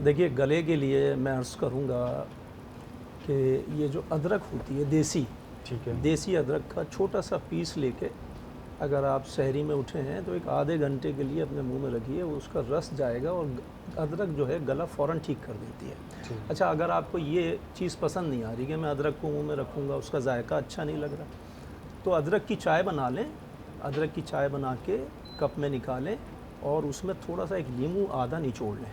देखिए, गले के लिए मैं अर्ज़ करूँगा कि ये जो अदरक होती है देसी, ठीक है। देसी अदरक का छोटा सा पीस लेके अगर आप सहरी में उठे हैं तो एक आधे घंटे के लिए अपने मुंह में रखिए, उसका रस जाएगा और अदरक जो है गला फ़ौरन ठीक कर देती है। अच्छा, अगर आपको ये चीज़ पसंद नहीं आ रही कि मैं अदरक को मुंह में रखूँगा, उसका जायका अच्छा नहीं लग रहा, तो अदरक की चाय बना लें। अदरक की चाय बना के कप में निकालें और उसमें थोड़ा सा एक नींबू आधा निचोड़ लें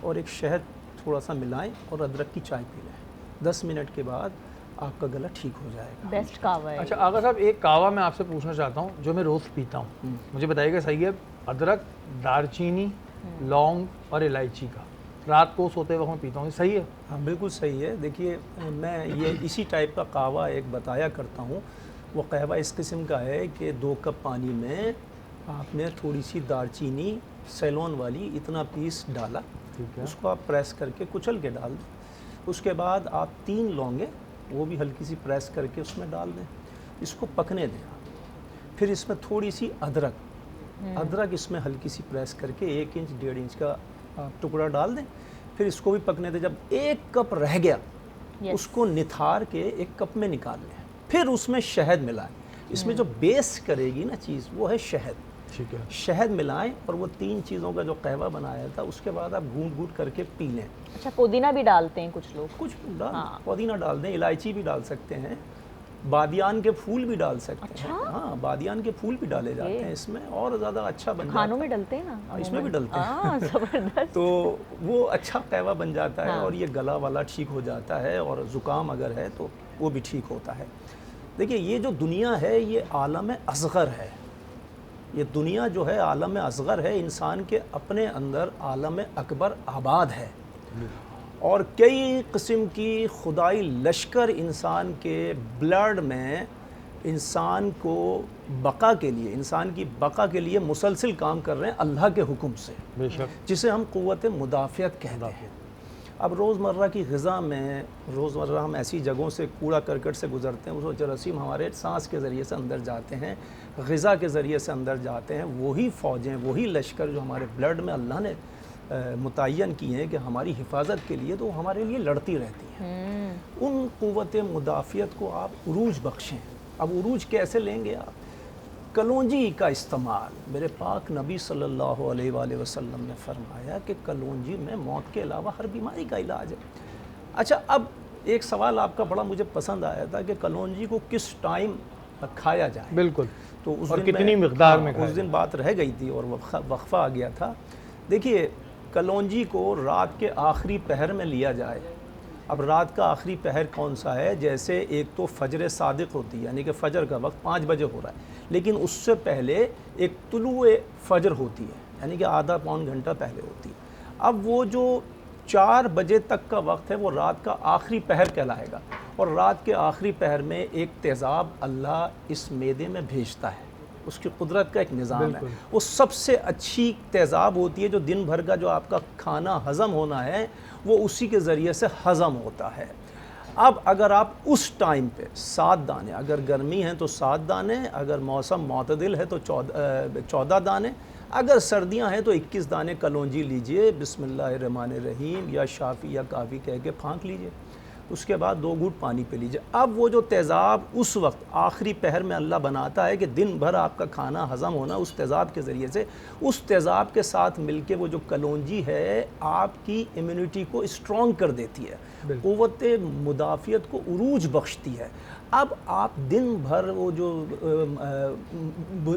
और एक शहद थोड़ा सा मिलाएं और अदरक की चाय पी लें। 10 मिनट के बाद आपका गला ठीक हो जाएगा। बेस्ट कावा है। अच्छा आगा साहब, एक कावा मैं आपसे पूछना चाहता हूँ जो मैं रोज़ पीता हूँ, मुझे बताइएगा सही है। अदरक, दालचीनी, लौंग और इलायची का रात को सोते वक्त मैं पीता हूँ, ये सही है? हाँ, बिल्कुल सही है। देखिए, मैं ये इसी टाइप का कहवा एक बताया करता हूँ। वो कहवा इस किस्म का है कि 2 कप पानी में आपने थोड़ी सी दालचीनी सेलोन वाली इतना पीस डाला, ठीक है। उसको आप प्रेस करके कुचल के डाल दें। उसके बाद आप 3 लौंगे वो भी हल्की सी प्रेस करके उसमें डाल दें, इसको पकने दें आप। फिर इसमें थोड़ी सी अदरक इसमें हल्की सी प्रेस करके 1 इंच 1.5 इंच का आप टुकड़ा डाल दें। फिर इसको भी पकने दें। जब 1 कप रह गया उसको निथार के 1 कप में निकाल लें, फिर उसमें शहद मिलाएं। इसमें जो बेस करेगी ना चीज़ वो है शहद। ठीक है। शहद मिलाएं और वो 3 चीज़ों का जो कहवा बनाया था उसके बाद आप घूंट घूंट करके पी लें। अच्छा, पुदीना भी डालते हैं कुछ लोग? कुछ डाल पुदीना डाल दें, इलायची भी डाल सकते हैं, बादियान के फूल भी डाल सकते हैं। हाँ, बादियान के फूल भी डाले जाते हैं इसमें और ज़्यादा अच्छा बन जाता है। खानों में डलते हैं ना? इसमें भी डलते हैं। ज़बरदस्त। तो वो अच्छा कहवा बन जाता है और ये गला वाला ठीक हो जाता है और ज़ुकाम अगर है तो वो भी ठीक होता है। देखिए, ये जो दुनिया है ये आलम असग़र है। ये दुनिया जो है आलम असग़र है, इंसान के अपने अंदर आलम अकबर आबाद है और कई किस्म की खुदाई लश्कर इंसान के ब्लड में इंसान को बका के लिए, इंसान की बका के लिए मुसलसिल काम कर रहे हैं अल्लाह के हुक्म से, बेशक, जिसे हम क़ुव्वत मुदाफ़ियत कहते हैं। अब रोज़मर्रा की ग़िज़ा में रोज़मर्रा हम ऐसी जगहों से कूड़ा करकट से गुज़रते हैं, उसको जरासीम हमारे सांस के ज़रिए से अंदर जाते हैं, ग़िज़ा के ज़रिए से अंदर जाते हैं। वही फ़ौजें, वही लश्कर जो हमारे ब्लड में अल्लाह ने मुतय्यन की हैं कि हमारी हिफाजत के लिए, तो हमारे लिए लड़ती रहती हैं। उन क़ुव्वत मुदाफ़ियत को आप उरूज बख्शें। अब उरूज कैसे लेंगे आप? कलौंजी का इस्तेमाल, मेरे पाक नबी सल्लल्लाहु अलैहि वसल्लम ने फरमाया कि कलौंजी में मौत के अलावा हर बीमारी का इलाज है। अच्छा, अब एक सवाल आपका बड़ा मुझे पसंद आया था कि कलौंजी को किस टाइम खाया जाए। बिल्कुल, तो उस और दिन कितनी मिक़दार में उस दिन बात रह गई थी और वक्फ़ा आ गया था। देखिए, कलौंजी को रात के आखिरी पहर में लिया जाए। अब रात का आखिरी पहर कौन सा है? जैसे एक तो फ़जर सादिक़ होती है, यानी कि फ़जर का वक्त 5 बजे हो रहा है, लेकिन उससे पहले एक तुलुए फ़जर होती है, यानी कि आधा पौन घंटा पहले होती है। अब वो जो 4 बजे तक का वक्त है वो रात का आखिरी पहर कहलाएगा और रात के आखिरी पहर में एक तेज़ाब अल्लाह इस मैदे में भेजता है, उसकी कुदरत का एक निज़ाम है। वो सबसे अच्छी तेज़ाब होती है, जो दिन भर का जो आपका खाना हज़म होना है वो उसी के ज़रिए से हज़म होता है। अब अगर आप उस टाइम पे 7 दाने, अगर गर्मी है तो 7 दाने, अगर मौसम मोतदिल है तो 14 दाने, अगर सर्दियां हैं तो 21 दाने कलौंजी लीजिए, बिस्मिल्लाहिर्रहमानिर्रहीम या शाफ़ी या काफ़ी कह के फाँक लीजिए। उसके बाद 2 घूंट पानी पी लीजिए। अब वो जो तेज़ाब उस वक्त आखिरी पहर में अल्लाह बनाता है कि दिन भर आपका खाना हज़म होना उस तेज़ाब के ज़रिए से, उस तेज़ाब के साथ मिलके वो जो कलौंजी है आपकी इम्यूनिटी को स्ट्रॉन्ग कर देती है, क़ुव्वत मुदाफ़ियत को उरूज बख्शती है। अब आप दिन भर वो जो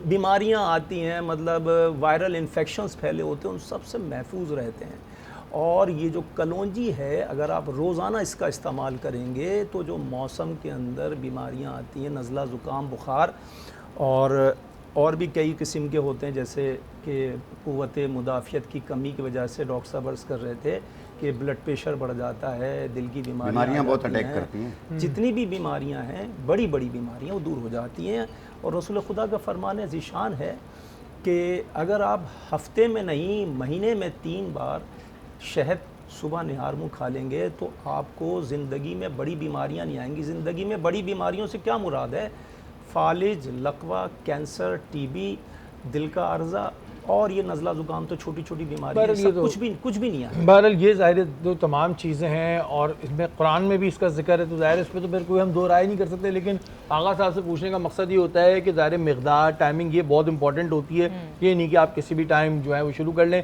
बीमारियां आती हैं, मतलब वायरल इन्फेक्शंस फैले होते हैं, उन सब से महफूज रहते हैं। और ये जो कलौंजी है, अगर आप रोज़ाना इसका इस्तेमाल करेंगे तो जो मौसम के अंदर बीमारियां आती हैं, नज़ला ज़ुकाम बुखार और भी कई किस्म के होते हैं, जैसे कि क़ुव्वत मुदाफ़ियत की कमी की वजह से डॉक्टर साहब अर्ज़ कर रहे थे कि ब्लड प्रेशर बढ़ जाता है, दिल की बीमारियां बहुत अटैक करती हैं। जितनी भी बीमारियां हैं, बड़ी बड़ी बीमारियां, वो दूर हो जाती हैं। और रसूल खुदा का फरमान ज़ीशान है कि अगर आप हफ्ते में नहीं महीने में 3 बार शहद सुबह निहार मुँह खा लेंगे तो आपको ज़िंदगी में बड़ी बीमारियां नहीं आएंगी। ज़िंदगी में बड़ी बीमारियों से क्या मुराद है? फालिज, लकवा, कैंसर, टीबी, दिल का अर्ज़ा, और ये नज़ला ज़ुकाम तो छोटी छोटी बीमारी है, बहरहाल ये सब तो- कुछ भी नहीं है। बहरहाल ये ज़ाहिर जो तमाम चीज़ें हैं और इसमें कुरान में भी इसका जिक्र है, तो ज़ाहिर इस पर तो फिर कोई हम दो राय नहीं कर सकते। लेकिन आगा साहब से पूछने का मकसद ये होता है कि ज़ाहिर मिकदार टाइमिंग ये बहुत इंपॉर्टेंट होती है। ये नहीं कि आप किसी भी टाइम जो है वो शुरू कर लें।